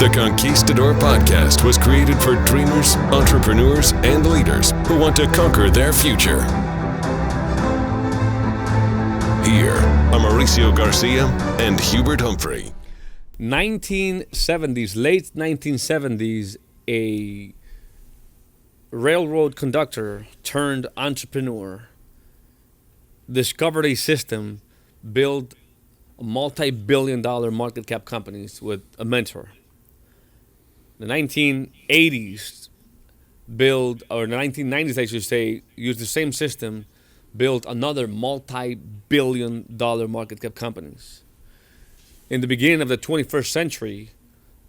The Conquistador Podcast was created for dreamers, entrepreneurs, and leaders who want to conquer their future. Here are Mauricio Garcia and Hubert Humphrey. 1970s, late 1970s, a railroad conductor turned entrepreneur discovered a system, built multi-billion-dollar market cap companies with a mentor. The 1980s or the 1990s, I should say, used the same system, built another multi-billion-dollar market cap companies. In the beginning of the 21st century,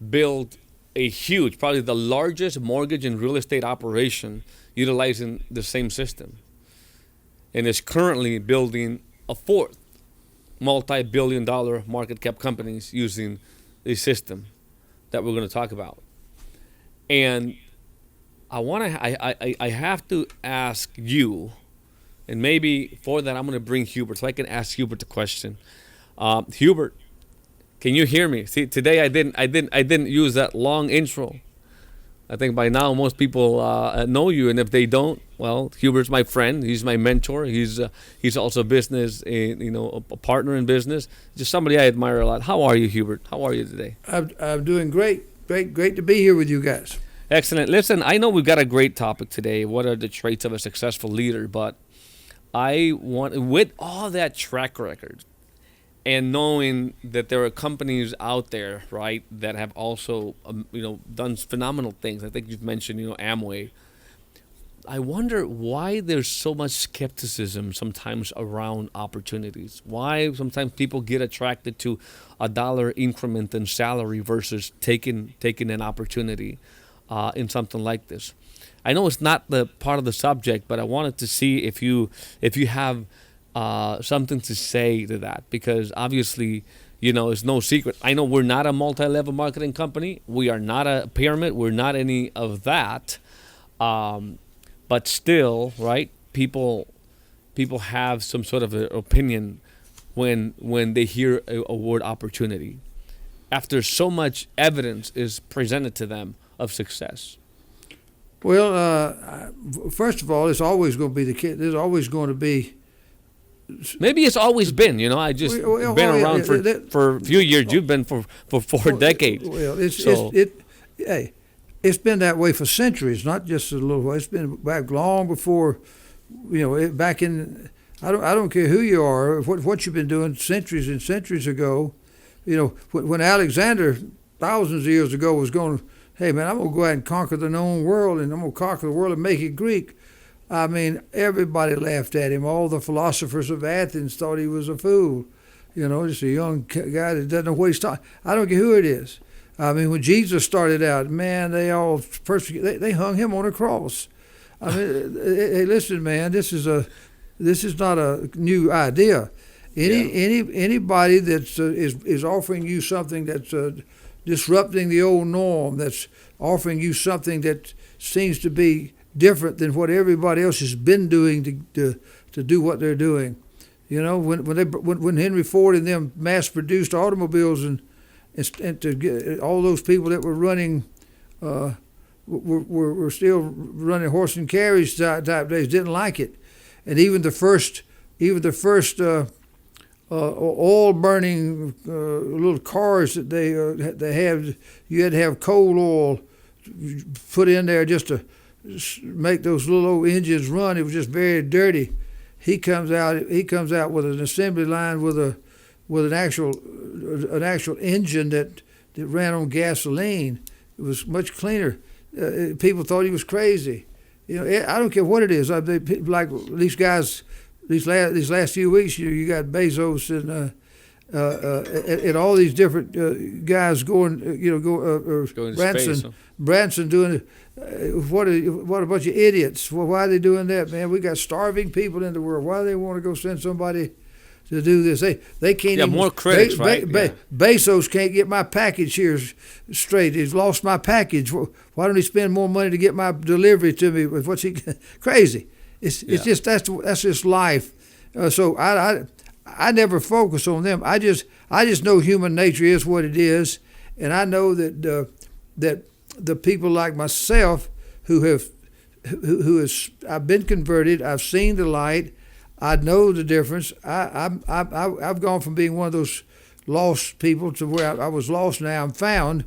built a huge, probably the largest mortgage and real estate operation utilizing the same system, and is currently building a fourth multi-billion-dollar market cap companies using the system that we're going to talk about. And I have to ask you, and maybe for that I'm going to bring Hubert so I can ask Hubert the question. Hubert, can you hear me? See, today I didn't use that long intro. I think by now most people know you, and if they don't, well, Hubert's my friend. He's my mentor. He's also a business, a partner in business. Just somebody I admire a lot. How are you, Hubert? How are you today? I'm doing great. Great to be here with you guys. Excellent. Listen, I know we've got a great topic today. What are the traits of a successful leader? But I want, with all that track record, and knowing that there are companies out there, right, that have also, done phenomenal things. I think you've mentioned, Amway. I wonder why there's so much skepticism sometimes around opportunities. Why sometimes people get attracted to a dollar increment in salary versus taking an opportunity in something like this. I know it's not the part of the subject, but I wanted to see if you have something to say to that, because obviously, it's no secret. I know we're not a multi-level marketing company. We are not a pyramid. We're not any of that. But still, right, people have some sort of an opinion when they hear a word opportunity, after so much evidence is presented to them of success. Well, first of all, it's always going to be the kid. There's always going to be. Maybe it's always been, I just been around for a few years. You've been for 4 decades. Well, it's been that way for centuries, not just a little while. It's been back long before, back in. I don't care who you are, what you've been doing centuries and centuries ago. When Alexander thousands of years ago was going, hey man, I'm gonna go out and conquer the known world, and I'm gonna conquer the world and make it Greek. I mean, everybody laughed at him. All the philosophers of Athens thought he was a fool. Just a young guy that doesn't know what he's talking. I don't care who it is. I mean, when Jesus started out, man, they all they hung him on a cross. I mean, hey, listen, man, this is not a new idea. Anybody that is offering you something that's disrupting the old norm, that's offering you something that seems to be different than what everybody else has been doing to do what they're doing. When Henry Ford and them mass-produced automobiles and to get all those people that were running, were still running horse and carriage type days, didn't like it, and even the first oil burning little cars that they have, you had to have coal oil put in there just to make those little old engines run. It was just very dirty. He comes out with an assembly line with an actual engine that ran on gasoline. It was much cleaner. People thought he was crazy. I don't care what it is. Like these guys, these last few weeks, you got Bezos and all these different guys going Branson doing it. What a bunch of idiots. Well, why are they doing that, man? We got starving people in the world. Why do they want to go send somebody to do this? They can't even. More critics, right? Bezos can't get my package here straight. He's lost my package. Why don't he spend more money to get my delivery to me? What's he crazy? It's just that's just life. So I never focus on them. I just know human nature is what it is, and I know that that the people like myself who has I've been converted, I've seen the light, I know the difference. I've gone from being one of those lost people to where I was lost. Now I'm found.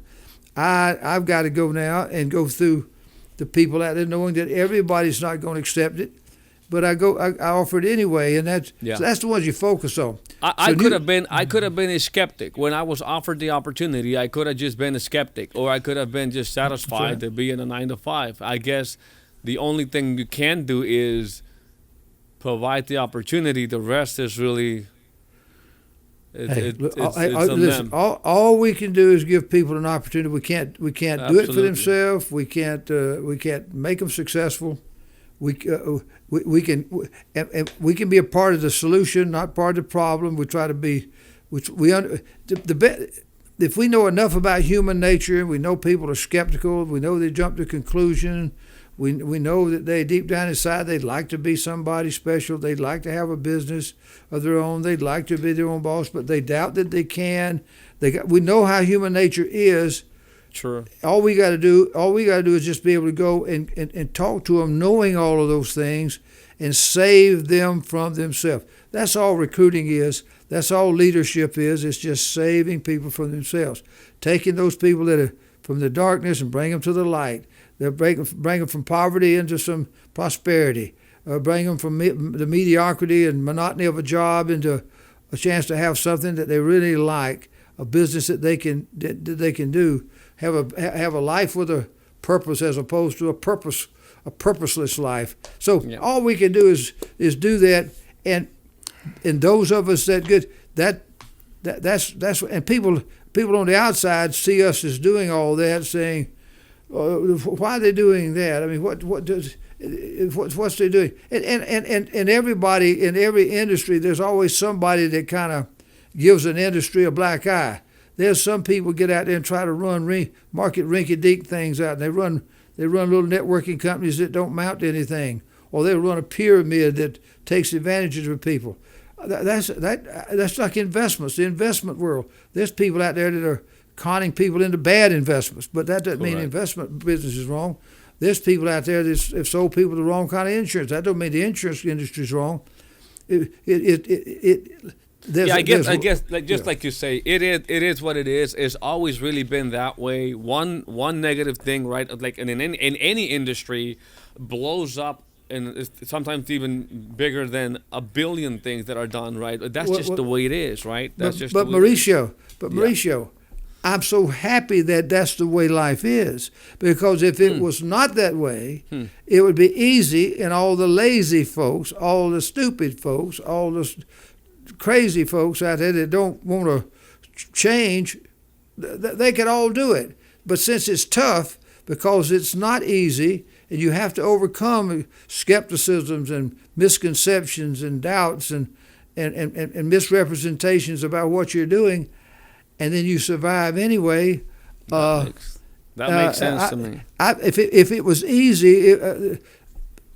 I've got to go now and go through the people out there, knowing that everybody's not going to accept it, but I offer it anyway, and so that's the ones you focus on. I could have been a skeptic when I was offered the opportunity. I could have just been a skeptic, or I could have been just satisfied to be in a 9 to 5. I guess the only thing you can do is provide the opportunity. The rest is really listen. All we can do is give people an opportunity. We can't do it for themselves. We can't make them successful. We can be a part of the solution, not part of the problem. We try to be, if we know enough about human nature, we know people are skeptical. We know they jump to conclusion. We know that they deep down inside they'd like to be somebody special. They'd like to have a business of their own. They'd like to be their own boss, but they doubt that they can. We know how human nature is. Sure. All we got to do is just be able to go and talk to them, knowing all of those things, and save them from themselves. That's all recruiting is. That's all leadership is. It's just saving people from themselves, taking those people that are from the darkness and bring them to the light. They'll bring them from poverty into some prosperity. Bring them from the mediocrity and monotony of a job into a chance to have something that they really like, a business that they can do. Have a life with a purpose as opposed to a purposeless life. So all we can do is do that, and those of us that's and people on the outside see us as doing all that, saying, why are they doing that? I mean, what's they doing? And everybody in every industry, there's always somebody that kind of gives an industry a black eye. There's some people get out there and try to run market rinky-dink things out, and they run little networking companies that don't amount to anything, or they run a pyramid that takes advantage of people. That's like investments, the investment world. There's people out there that are conning people into bad investments, but that doesn't mean investment business is wrong. There's people out there that have sold people the wrong kind of insurance. That doesn't mean the insurance industry is wrong. I guess, like you say, it is what it is. It's always really been that way. One negative thing, right? Like in any industry, blows up, and it's sometimes even bigger than a billion things that are done, right? That's just the way it is, right? Mauricio, I'm so happy that that's the way life is, because if it was not that way, it would be easy, and all the lazy folks, all the stupid folks, all the crazy folks out there that don't want to change, they could all do it. But since it's tough, because it's not easy, and you have to overcome skepticisms and misconceptions and doubts and misrepresentations about what you're doing, and then you survive anyway. That makes sense to me. If it was easy,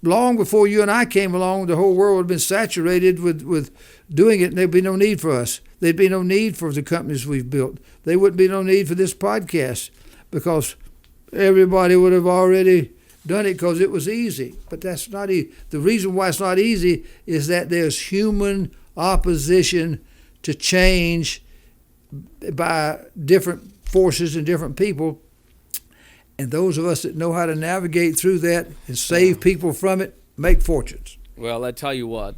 long before you and I came along, the whole world would have been saturated with doing it, and there'd be no need for us. There'd be no need for the companies we've built. There wouldn't be no need for this podcast, because everybody would have already done it because it was easy. But that's not easy. The reason why it's not easy is that there's human opposition to change by different forces and different people. And those of us that know how to navigate through that and save people from it make fortunes. Well, I tell you what,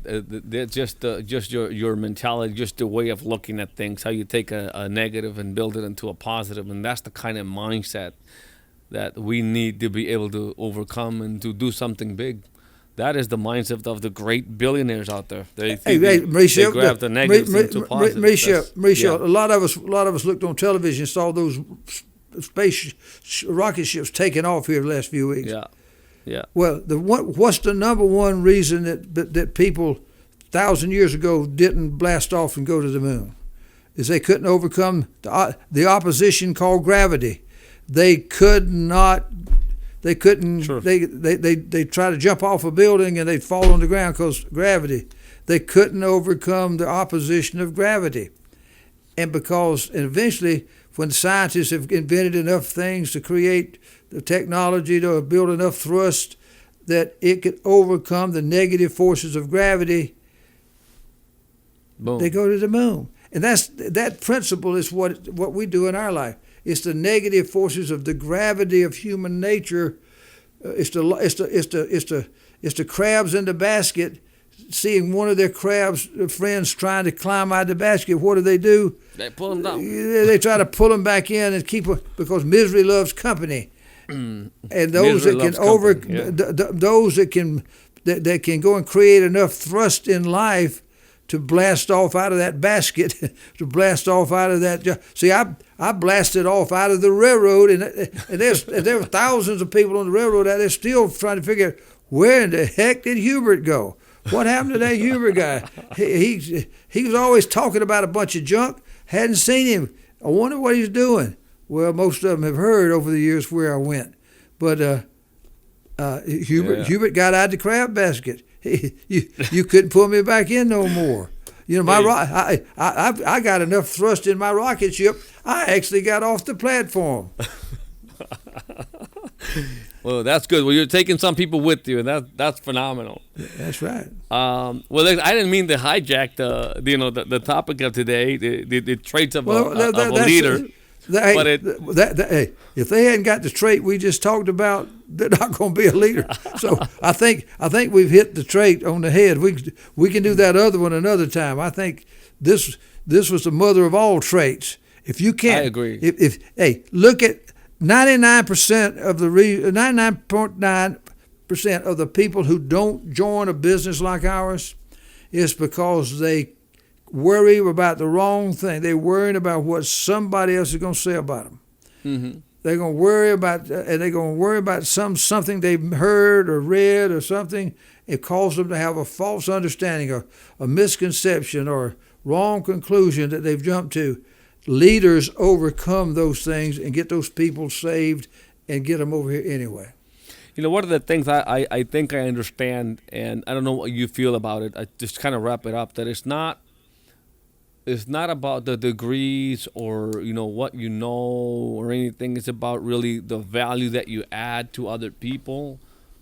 just your mentality, just the way of looking at things, how you take a negative and build it into a positive, and that's the kind of mindset that we need to be able to overcome and to do something big. That is the mindset of the great billionaires out there. They grab the negatives into positive. Mauricio, a lot of us looked on television and saw those space rocket ships taking off here the last few weeks. Yeah. Well, what's the number one reason that people 1,000 years ago didn't blast off and go to the moon? Is they couldn't overcome the opposition called gravity. They couldn't. Sure. They try to jump off a building and they'd fall on the ground because gravity. They couldn't overcome the opposition of gravity. and eventually, when scientists have invented enough things to create the technology to build enough thrust that it could overcome the negative forces of gravity, Boom. they go to the moon. And that principle is what we do in our life. It's the negative forces of the gravity of human nature. It's the crabs in the basket, seeing one of their crabs friends trying to climb out of the basket. What do? They pull them down. They try to pull them back in and keep them, because misery loves company. And those Misery that can loves company, yeah. those that can go and create enough thrust in life to blast off out of that basket, to blast off out of that. See, I blasted off out of the railroad, and there were thousands of people on the railroad out there still trying to figure out, where in the heck did Hubert go? What happened to that Hubert guy? He was always talking about a bunch of junk. Hadn't seen him. I wonder what he's doing. Well, most of them have heard over the years where I went, but Hubert got out of the crab basket. You couldn't pull me back in no more. You know, I got enough thrust in my rocket ship. I actually got off the platform. Well, that's good. Well, you're taking some people with you, and that's phenomenal. That's right. Well, I didn't mean to hijack the topic of today, the traits of a leader. If they hadn't got the trait we just talked about, they're not going to be a leader. So I think we've hit the trait on the head. We can do that other one another time. I think this was the mother of all traits. If you can't, I agree. If look at 99% of the 99.9% of the people who don't join a business like ours, is because they worry about the wrong thing. They're worrying about what somebody else is going to say about them. Mm-hmm. They're going to worry about something they've heard or read or something. It causes them to have a false understanding or a misconception or wrong conclusion that they've jumped to. Leaders overcome those things and get those people saved and get them over here anyway. You know, one of the things I think I understand, and I don't know what you feel about it, I just kind of wrap it up, that it's not about the degrees or, you know, what you know or anything. It's about really the value that you add to other people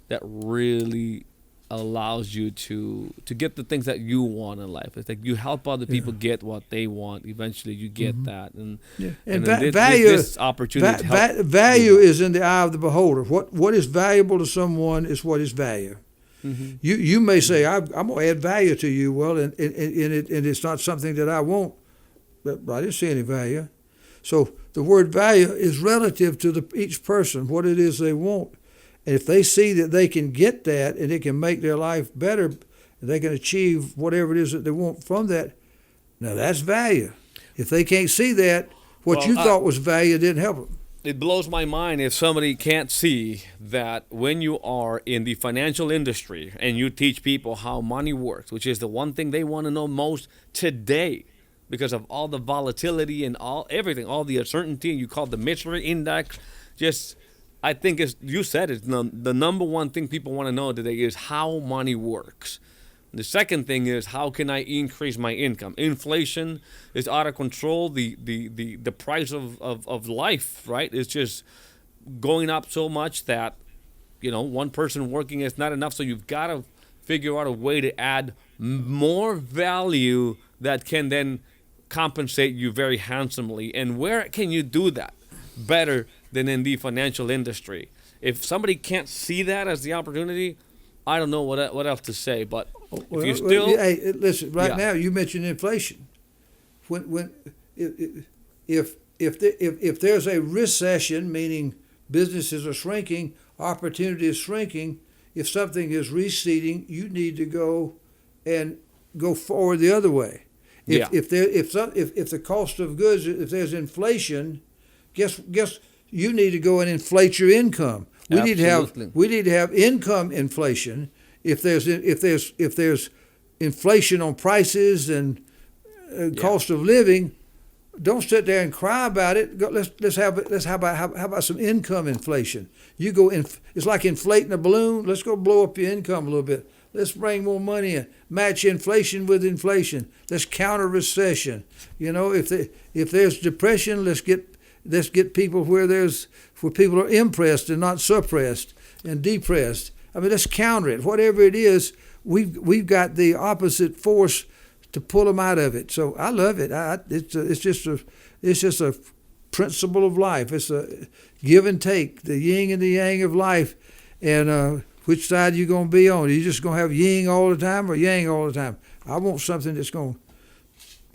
that really allows you to get the things that you want in life. It's like you help other people get what they want. Eventually you get that. And value, this opportunity value is in the eye of the beholder. What is valuable to someone is what is value. Mm-hmm. You may say, I'm going to add value to you. Well, and it's not something that I want. But I didn't see any value. So the word value is relative to each person, what it is they want. And if they see that they can get that and it can make their life better, and they can achieve whatever it is that they want from that, now that's value. If they can't see that, what you thought was value didn't help them. It blows my mind if somebody can't see that when you are in the financial industry and you teach people how money works, which is the one thing they want to know most today because of all the volatility and everything, all the uncertainty, you call it the mystery index, I think you said it, the number one thing people want to know today is how money works. The second thing is, how can I increase my income? Inflation is out of control. The price of life, right, is just going up so much that, you know, one person working is not enough. So you've got to figure out a way to add more value that can then compensate you very handsomely. And where can you do that better than in the financial industry? If somebody can't see that as the opportunity, I don't know what else to say. But if you still, hey, listen, now you mentioned inflation. If there's a recession, meaning businesses are shrinking, opportunity is shrinking. If something is receding, you need to go forward the other way. If the cost of goods, if there's inflation, guess you need to go and inflate your income. We need to have income inflation. If there's inflation on prices and cost of living, don't sit there and cry about it. How about some income inflation? You go in. It's like inflating a balloon. Let's go blow up your income a little bit. Let's bring more money in. Match inflation with inflation. Let's counter recession. If there's depression, let's get people where people are impressed and not suppressed and depressed. I mean, let's counter it. Whatever it is, we've got the opposite force to pull them out of it. So I love it. It's just a principle of life. It's a give and take, the yin and the yang of life. And which side you going to be on? Are you just going to have yin all the time or yang all the time? I want something that's going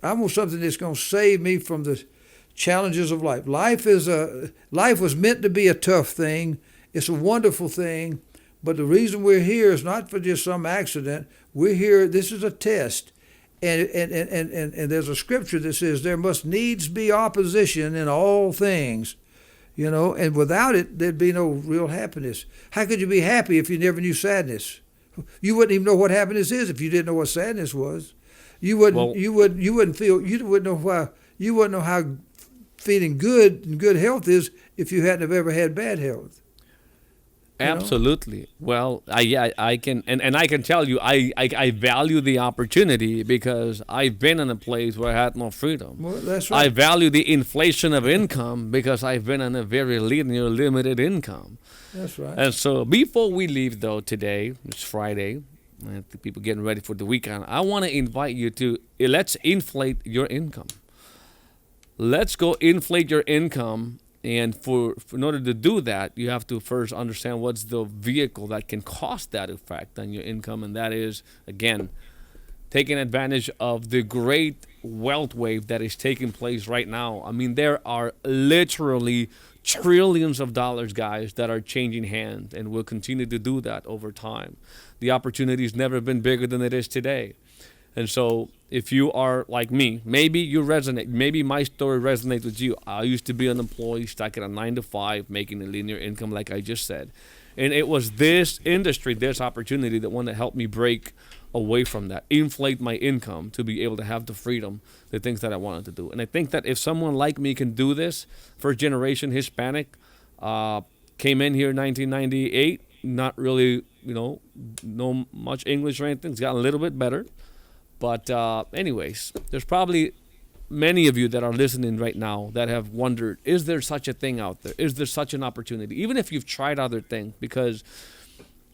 to save me from the challenges of life. Life was meant to be a tough thing. It's a wonderful thing. But the reason we're here is not for just some accident. We're here. This is a test. And there's a scripture that says there must needs be opposition in all things, and without it, there'd be no real happiness. How could you be happy if you never knew sadness? You wouldn't even know what happiness is if you didn't know what sadness was. You wouldn't know how feeling good and good health is if you hadn't have ever had bad health. Absolutely. Well, I can, and I can tell you, I value the opportunity because I've been in a place where I had no freedom. Well, that's right. I value the inflation of income because I've been on a very linear, limited income. That's right. And so before we leave, though, today, it's Friday, and people getting ready for the weekend, I want to invite you to, let's inflate your income. Let's go inflate your income. And in order to do that, you have to first understand what's the vehicle that can cause that effect on your income. And that is, again, taking advantage of the great wealth wave that is taking place right now. I mean, there are literally trillions of dollars, guys, that are changing hands and will continue to do that over time. The opportunity's never been bigger than it is today. And so if you are like me, maybe you resonate. Maybe my story resonates with you. I used to be an employee stuck at a 9-to-5 making a linear income like I just said. And it was this industry, this opportunity that wanted to help me break away from that, inflate my income to be able to have the freedom, the things that I wanted to do. And I think that if someone like me can do this, first generation Hispanic, came in here in 1998, not really, know much English or anything. It's gotten a little bit better. But anyways, there's probably many of you that are listening right now that have wondered, is there such a thing out there? Is there such an opportunity? Even if you've tried other things, because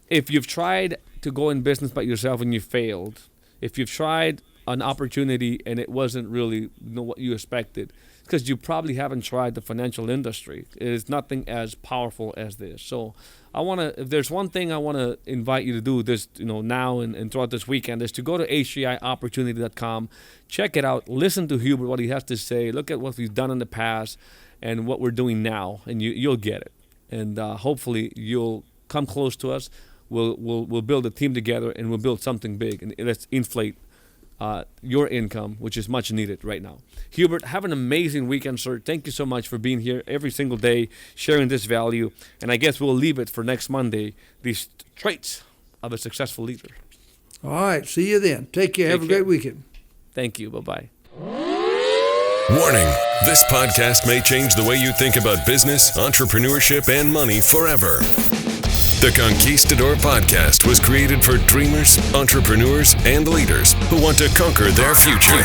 if you've tried to go in business by yourself and you failed, if you've tried an opportunity and it wasn't really what you expected, because you probably haven't tried the financial industry. It is nothing as powerful as this. So if there's one thing I want to invite you to do this, now and throughout this weekend, is to go to hciopportunity.com, check it out, listen to Hubert, what he has to say, look at what we've done in the past and what we're doing now, and you'll get it. And hopefully you'll come close to us. We'll build a team together and we'll build something big, and let's inflate your income, which is much needed right now. Hubert, have an amazing weekend, sir. Thank you so much for being here every single day, sharing this value. And I guess we'll leave it for next Monday, these traits of a successful leader. All right. See you then. Take care. Have a great weekend. Thank you. Bye-bye. Warning, this podcast may change the way you think about business, entrepreneurship, and money forever. The Conquistador Podcast was created for dreamers, entrepreneurs, and leaders who want to conquer their future.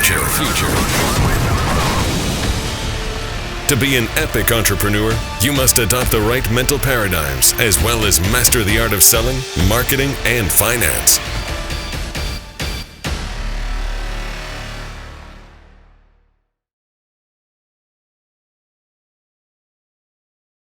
To be an epic entrepreneur, you must adopt the right mental paradigms as well as master the art of selling, marketing, and finance.